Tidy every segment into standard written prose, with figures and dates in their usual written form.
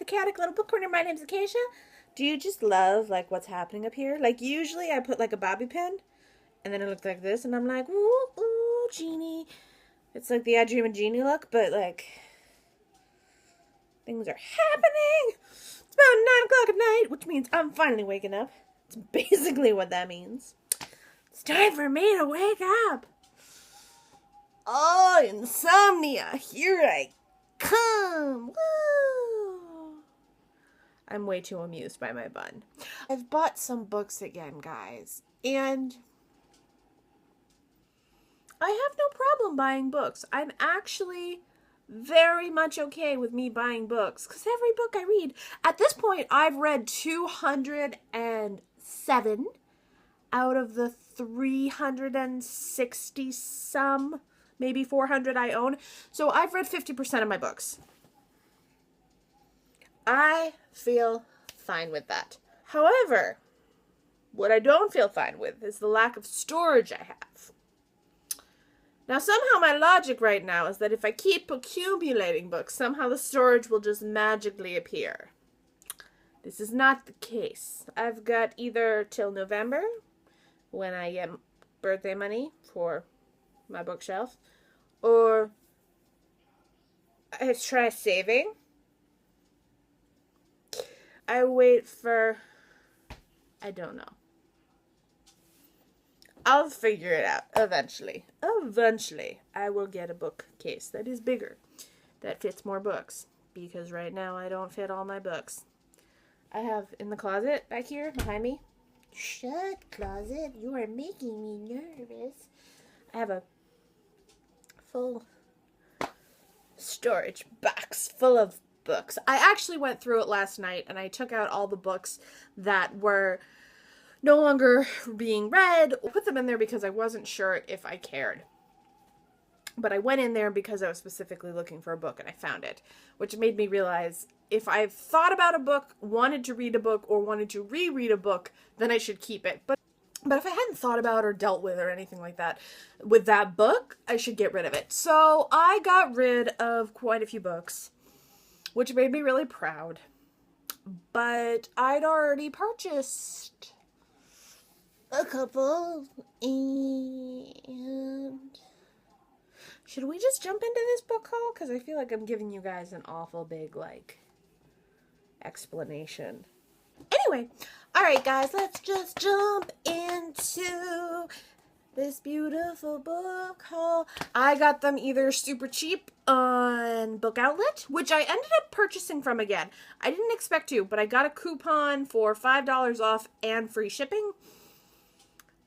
chaotic little book corner. My name's Acacia. Do you just love, like, what's happening up here? Like, usually I put, like, a bobby pin, and then it looks like this, and I'm like, ooh, ooh, Genie. It's like the I Dream of Genie look, but, like, things are happening. It's about 9 o'clock at night, which means I'm finally waking up. It's basically what that means. It's time for me to wake up. Oh, insomnia, here I come. Woo. I'm way too amused by my bun. I've bought some books again, guys, and I have no problem buying books. I'm actually very much okay with me buying books, because every book I read, at this point, I've read 207 out of the 360 some, maybe 400 I own. So I've read 50% of my books. I feel fine with that. However, what I don't feel fine with is the lack of storage I have. Now, somehow my logic right now is that if I keep accumulating books, somehow the storage will just magically appear. This is not the case. I've got either till November, when I get birthday money for my bookshelf, or I try saving. I wait for, I don't know. I'll figure it out eventually. Eventually, I will get a bookcase that is bigger, that fits more books, because right now I don't fit all my books. I have in the closet back here behind me. Shut, closet. You are making me nervous. I have a full storage box full of books. I actually went through it last night and I took out all the books that were no longer being read. I put them in there because I wasn't sure if I cared. But I went in there because I was specifically looking for a book and I found it, which made me realize if I've thought about a book, wanted to read a book, or wanted to reread a book, then I should keep it. But if I hadn't thought about or dealt with or anything like that with that book, I should get rid of it. So I got rid of quite a few books, which made me really proud. But I'd already purchased a couple, and should we just jump into this book haul? Because I feel like I'm giving you guys an awful big, like, explanation. Anyway, alright guys, let's just jump into this beautiful book haul. I got them either super cheap on Book Outlet, which I ended up purchasing from again. I didn't expect to, but I got a coupon for $5 off and free shipping.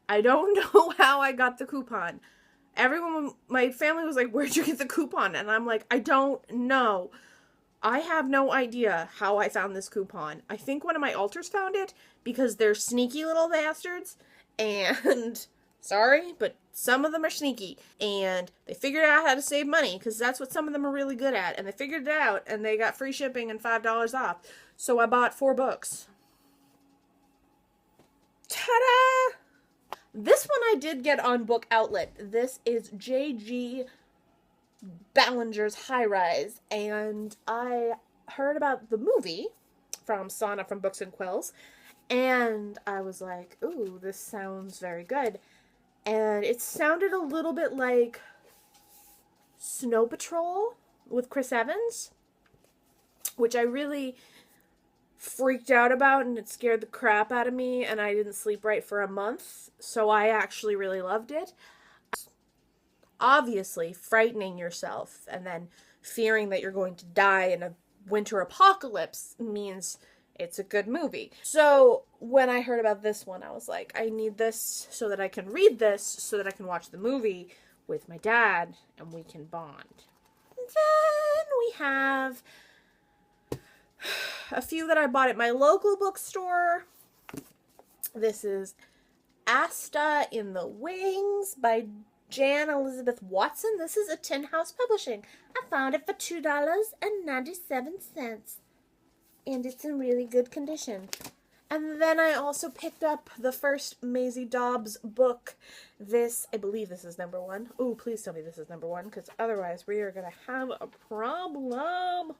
I don't know how I got the coupon. Everyone, my family was like, where'd you get the coupon? And I'm like, I don't know. I have no idea how I found this coupon. I think one of my alters found it because they're sneaky little bastards. And sorry, but some of them are sneaky. And they figured out how to save money because that's what some of them are really good at. And they figured it out and they got free shipping and $5 off. So I bought 4 books. Ta-da! This one I did get on Book Outlet. This is J.G. Ballinger's High Rise, and I heard about the movie from Sana from Books and Quills, and I was like, ooh, this sounds very good. And it sounded a little bit like Snow Patrol with Chris Evans, which I really freaked out about, and it scared the crap out of me, and I didn't sleep right for a month, so I actually really loved it. Obviously, frightening yourself and then fearing that you're going to die in a winter apocalypse means it's a good movie. So when I heard about this one, I was like, I need this so that I can read this, so that I can watch the movie with my dad and we can bond. And then we have a few that I bought at my local bookstore. This is Asta in the Wings by Jan Elizabeth Watson. This is a Tin House Publishing. I found it for $2.97. And it's in really good condition. And then I also picked up the first Maisie Dobbs book. This, I believe this is number 1. Ooh, please tell me this is number 1, because otherwise we are going to have a problem.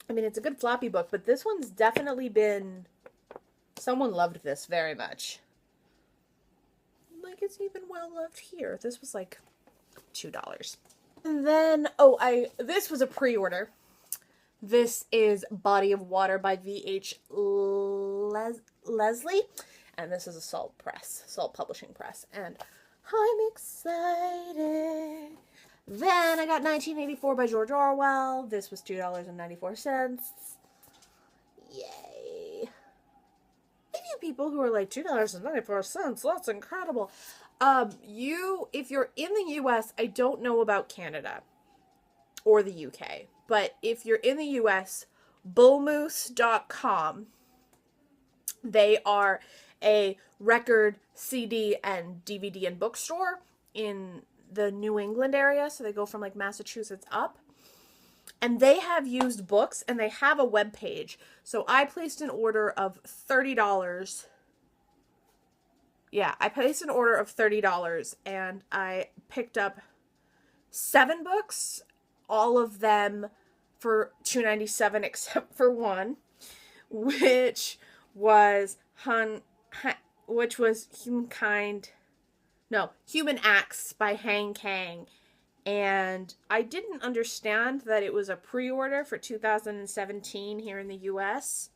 I mean, it's a good floppy book, but this one's definitely been... Someone loved this very much. Like, it's even well loved here. This was like $2. And then, this was a pre-order. This is Body of Water by V.H. Leslie. And this is a Salt Publishing Press. And I'm excited. Then I got 1984 by George Orwell. This was $2.94. Yay. Maybe you people who are like, $2.94, that's incredible. If you're in the US, I don't know about Canada or the UK, but if you're in the US, bullmoose.com, they are a record, CD, and DVD and bookstore in the New England area, so they go from like Massachusetts up. And they have used books, and they have a web page. So I placed an order of $30. Yeah, I placed an order of $30, and I picked up 7 books, all of them for $2.97 except for one, which was Human Acts by Hang Kang. And I didn't understand that it was a pre-order for 2017 here in the US.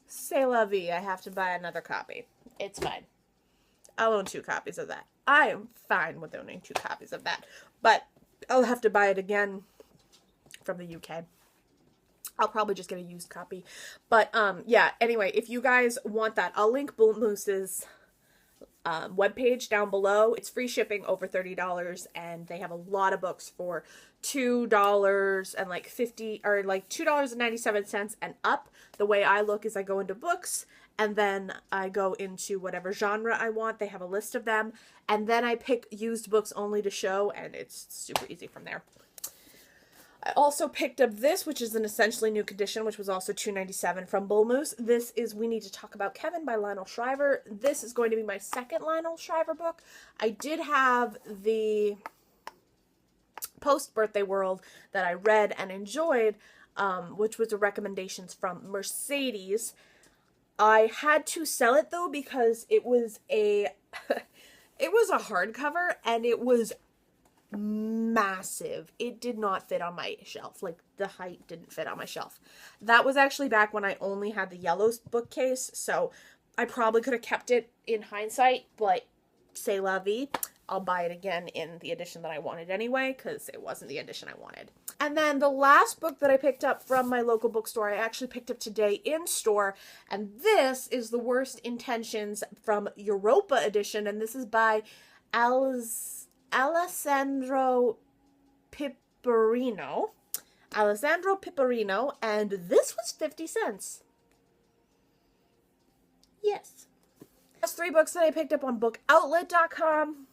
C'est la vie, I have to buy another copy. It's fine. I'll own 2 copies of that. I am fine with owning 2 copies of that. But I'll have to buy it again from the UK. I'll probably just get a used copy. But, yeah, anyway, if you guys want that, I'll link Bull Moose's webpage down below. It's free shipping over $30, and they have a lot of books for $2 and like $2.97 and up. The way I look is I go into books, and then I go into whatever genre I want. They have a list of them, and then I pick used books only to show, and it's super easy from there. I also picked up this, which is an essentially new condition, which was also $2.97 from Bull Moose. This is We Need to Talk About Kevin by Lionel Shriver. This is going to be my second Lionel Shriver book. I did have the Post-Birthday World that I read and enjoyed, which was the recommendations from Mercedes. I had to sell it, though, because it was a hardcover, and it was massive. It did not fit on my shelf. Like, the height didn't fit on my shelf. That was actually back when I only had the yellow bookcase, so I probably could have kept it in hindsight, but c'est la vie. I'll buy it again in the edition that I wanted anyway, because it wasn't the edition I wanted. And then the last book that I picked up from my local bookstore, I actually picked up today in store, and this is The Worst Intentions from Europa edition, and this is by Alessandro Pipparino, and this was 50 cents. Yes. That's 3 books that I picked up on bookoutlet.com.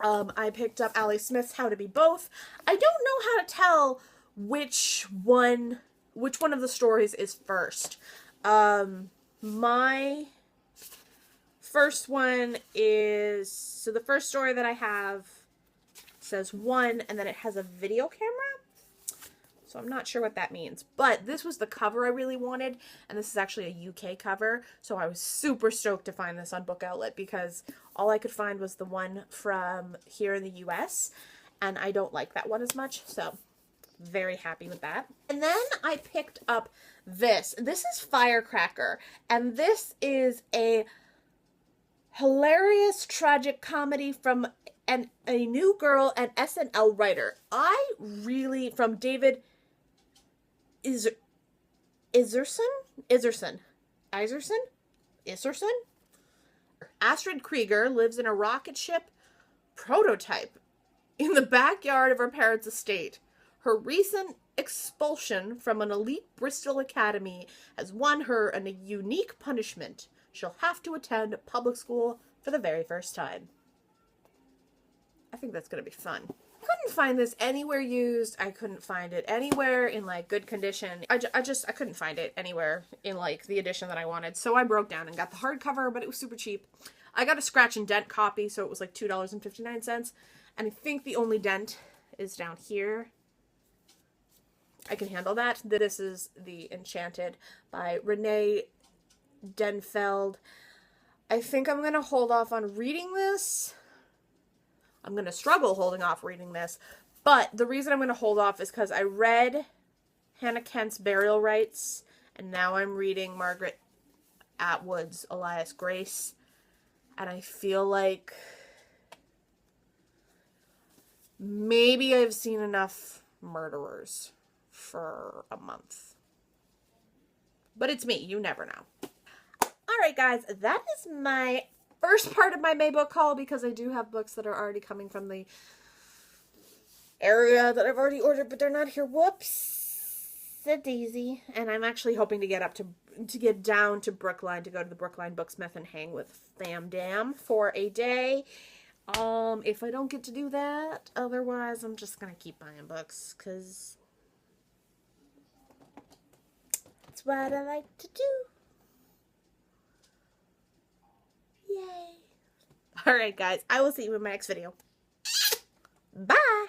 I picked up Ali Smith's How to Be Both. I don't know how to tell which one of the stories is first. My first one is, so the first story that I have says 1, and then it has a video camera. So I'm not sure what that means, but this was the cover I really wanted, and this is actually a UK cover, so I was super stoked to find this on Book Outlet, because all I could find was the one from here in the US, and I don't like that one as much, so very happy with that. And then I picked up this. This is Firecracker, and this is a hilarious tragic comedy from a new girl and SNL writer. From David Iserson. Astrid Krieger lives in a rocket ship prototype in the backyard of her parents' estate. Her recent expulsion from an elite Bristol academy has won her a unique punishment. She'll have to attend public school for the very first time. I think that's going to be fun. I couldn't find this anywhere used. I couldn't find it anywhere in, like, good condition. I couldn't find it anywhere in, like, the edition that I wanted. So I broke down and got the hardcover, but it was super cheap. I got a scratch and dent copy, so it was like $2.59. And I think the only dent is down here. I can handle that. This is The Enchanted by Renee Denfeld. I think I'm going to hold off on reading this. I'm going to struggle holding off reading this. But the reason I'm going to hold off is because I read Hannah Kent's Burial Rites, and now I'm reading Margaret Atwood's Elias Grace. And I feel like maybe I've seen enough murderers for a month. But it's me. You never know. Alright guys, that is my first part of my May book haul, because I do have books that are already coming from the area that I've already ordered, but they're not here. Whoops. A daisy. And I'm actually hoping to get down to Brookline, to go to the Brookline Booksmith and hang with Tham Dam for a day. If I don't get to do that, otherwise I'm just gonna keep buying books, because that's what I like to do. Yay. Alright guys, I will see you in my next video. Bye!